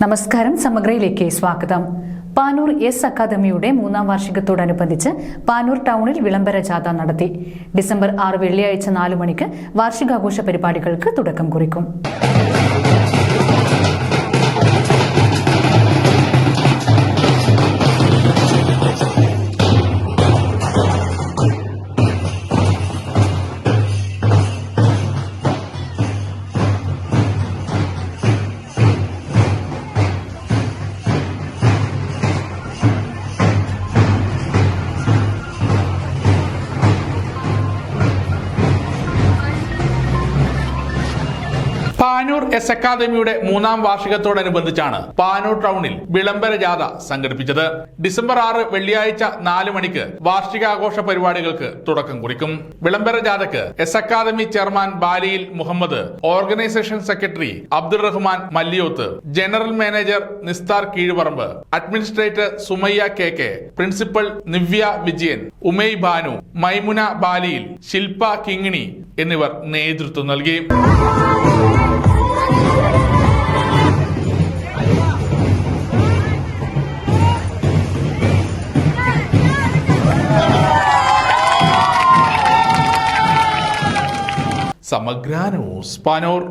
നമസ്കാരം. സമഗ്രയിലേക്ക് സ്വാഗതം. പാനൂർ എസ് അക്കാദമിയുടെ 3ാം വാർഷികത്തോടനുബന്ധിച്ച് പാനൂർ ടൗണിൽ വിളംബര ജാഥ നടത്തി. ഡിസംബർ 6 വെള്ളിയാഴ്ച 4 മണിക്ക് വാർഷികാഘോഷ പരിപാടികൾക്ക് തുടക്കം കുറിക്കും. പാനൂർ എസ് അക്കാദമിയുടെ 3ാം വാർഷികത്തോടനുബന്ധിച്ചാണ് പാനൂർ ടൗണിൽ വിളംബര ജാഥ സംഘടിപ്പിച്ചത്. ഡിസംബർ 6 വെള്ളിയാഴ്ച 4 മണിക്ക് വാർഷികാഘോഷ പരിപാടികൾക്ക് തുടക്കം കുറിക്കും. വിളംബര ജാഥയ്ക്ക് S academy chairman Baliyil Muhammad, organisation secretary Abdul Rahman Malliyoth, general manager Nisthar Keezhuparamba, administrator Sumayya K, principal Nivya Vijayan, Umai Bhanu, Maimuna Baliyil, Shilpa Kingini എന്നിവർ നേതൃത്വം നൽകി. സമഗ്ര ന്യൂസ്, പാനൂർ.